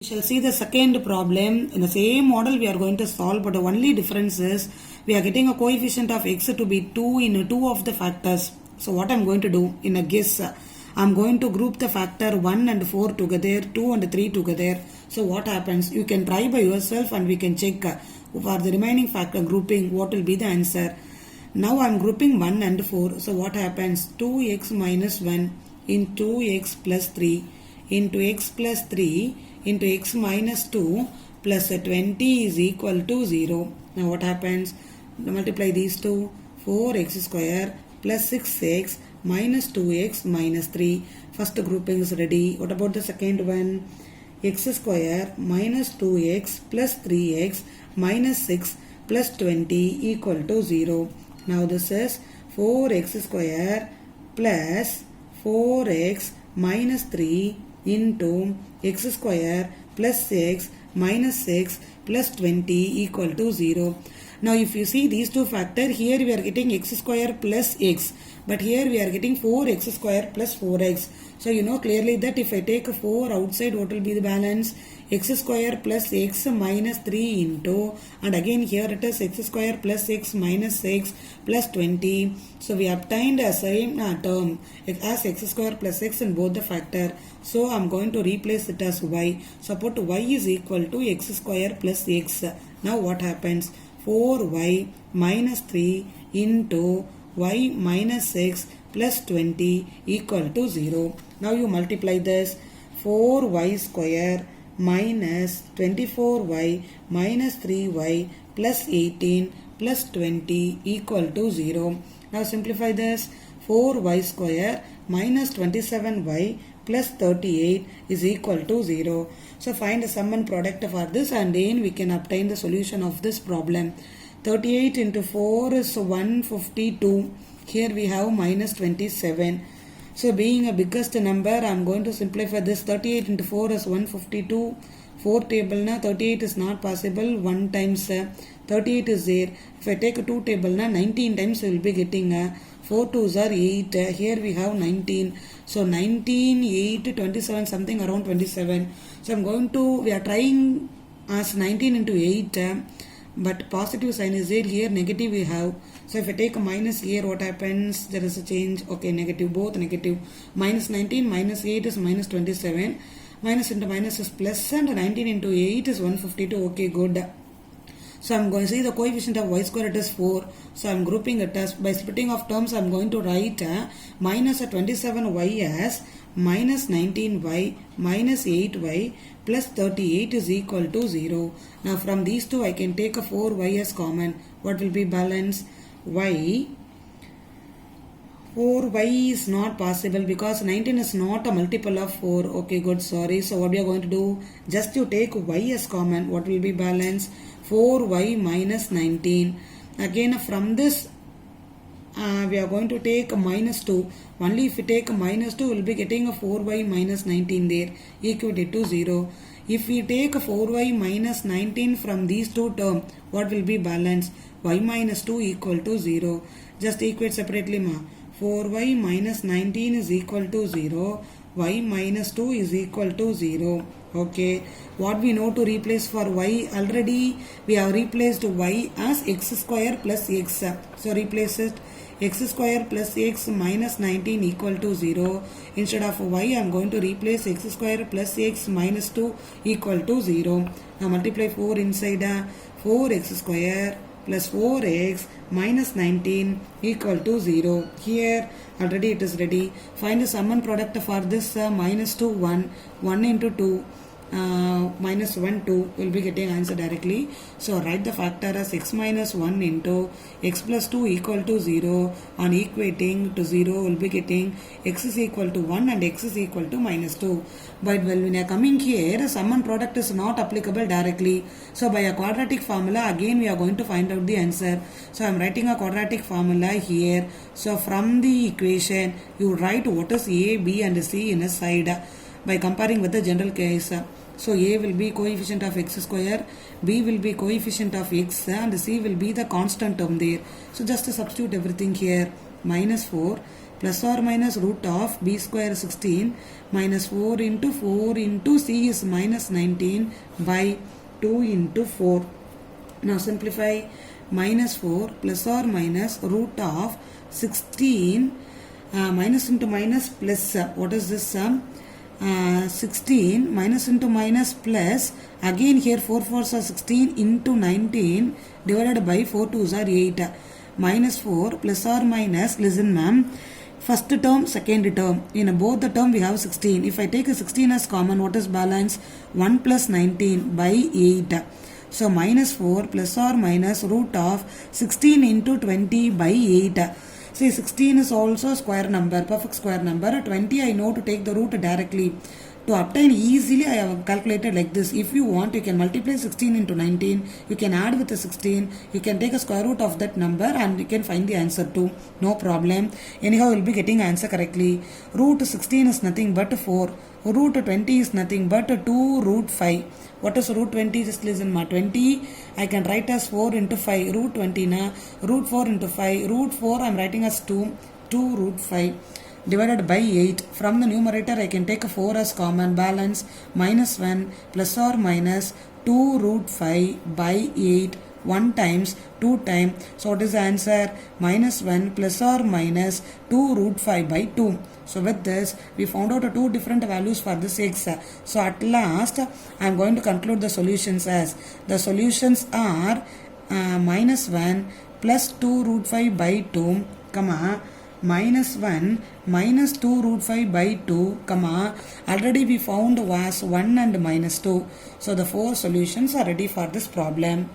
We shall see the second problem. In the same model we are going to solve, but the only difference is we are getting a coefficient of x to be 2 in 2 of the factors. So what I am going to do in a guess, I am going to group the factor 1 and 4 together, 2 and 3 together. So what happens? You can try by yourself and we can check for the remaining factor grouping what will be the answer. Now I am grouping 1 and 4. So what happens? 2x minus 1 into x plus 3 into x plus 3 into x minus 2 plus 20 is equal to 0. Now what happens? Multiply these two. 4x square plus 6x minus 2x minus 3. First grouping is ready. What about the second one? X square minus 2x plus 3x minus 6 plus 20 equal to 0. Now this is 4x square plus 4x minus 3 into x square plus x minus 6 plus 20 equal to 0. Now if you see these two factors, here we are getting x square plus x, but here we are getting 4x square plus 4x. So you know clearly that if I take 4 outside, what will be the balance? X square plus x minus 3 into, and again here it is x square plus x minus 6 plus 20. So we obtained a same term as x square plus x in both the factor. So I am going to replace it as y. Suppose y is equal to x square plus x. Now what happens? 4y minus 3 into y minus 6 plus 20 equal to 0. Now you multiply this. 4y square minus 24y minus 3y plus 18 plus 20 equal to 0. Now simplify this. 4y square minus 27y plus 38 is equal to 0. So find the sum and product for this and then we can obtain the solution of this problem. 38 into 4 is 152. Here we have minus 27. So being a biggest number, I am going to simplify this. 38 into 4 is 152. 4 table na 38 is not possible. 1 times 38 is there. If I take a 2 table na 19 times we will be getting 4 2s are 8. Here we have 19. So 19, 8, 27, something around 27. So we are trying as 19 into 8. But positive sign is there. Here negative we have. So if I take a minus here, what happens? There is a change. Okay, negative, both negative. Minus 19 minus 8 is minus 27. Minus into minus is plus, and 19 into 8 is 152. Okay, good. So I am going to see the coefficient of y square, it is 4. So I am grouping it as, by splitting of terms, I am going to write minus 27y as minus 19y minus 8y plus 38 is equal to 0. Now from these two I can take a 4y as common. What will be balance? Y. 4y is not possible because 19 is not a multiple of 4. Okay, good, sorry. So what we are going to do? Just you take y as common. What will be balance? 4y minus 19. Again from this we are going to take a minus 2. Only if we take a minus 2 we will be getting a 4y minus 19 there, equated to 0. If we take a 4y minus 19 from these two terms, what will be balance? Y minus 2 equal to 0. Just equate separately ma. 4y minus 19 is equal to 0. Y minus 2 is equal to 0. Okay, what we know to replace for y? Already we have replaced y as x square plus x. So replace it. X square plus x minus 19 equal to 0. Instead of y, I am going to replace x square plus x minus 2 equal to 0. Now multiply 4 inside. 4x square plus 4x minus 19 equal to 0. Here already it is ready. Find the sum and product for this minus 2 1. 1 into 2. Minus 1 2 will be getting answer directly. So write the factor as x minus 1 into x plus 2 equal to 0. On equating to 0 will be getting x is equal to 1 and x is equal to minus 2. But when we are coming here, sum and product is not applicable directly. So by a quadratic formula again we are going to find out the answer. So I am writing a quadratic formula here. So from the equation you write what is a, b and c in a side by comparing with the general case. So a will be coefficient of x square, b will be coefficient of x, and c will be the constant term there. So just to substitute everything here. Minus 4 plus or minus root of b square 16 minus 4 into c is minus 19 by 2 into 4. Now simplify. Minus 4 plus or minus root of 16 minus into minus plus what is this sum? 16 minus into minus plus again here 4 4s are 16 into 19 divided by 4 2s are 8 minus 4 plus or minus, listen ma'am, first term second term, in both the term we have 16. If I take a 16 as common, what is balance? 1 plus 19 by 8. So minus 4 plus or minus root of 16 into 20 by 8. See, 16 is also square number, perfect square number. 20 I know to take the root directly. To obtain easily, I have calculated like this. If you want, you can multiply 16 into 19. You can add with the 16. You can take a square root of that number and you can find the answer too. No problem. Anyhow, you will be getting answer correctly. Root 16 is nothing but 4. Root 20 is nothing but 2 root 5. What is root 20? Just listen ma. 20 I can write as 4 into 5. Root 20 na. Root 4 into 5. Root 4 I am writing as 2. 2 root 5. Divided by 8. From the numerator I can take a 4 as common, balance minus 1 plus or minus 2 root 5 by 8 1 times 2 times. So what is the answer? Minus 1 plus or minus 2 root 5 by 2. So with this we found out two different values for this x. So at last I am going to conclude the solutions as the solutions are minus 1 plus 2 root 5 by 2 comma minus 1 minus 2 root 5 by 2 comma already we found was 1 and minus 2. So the four solutions are ready for this problem.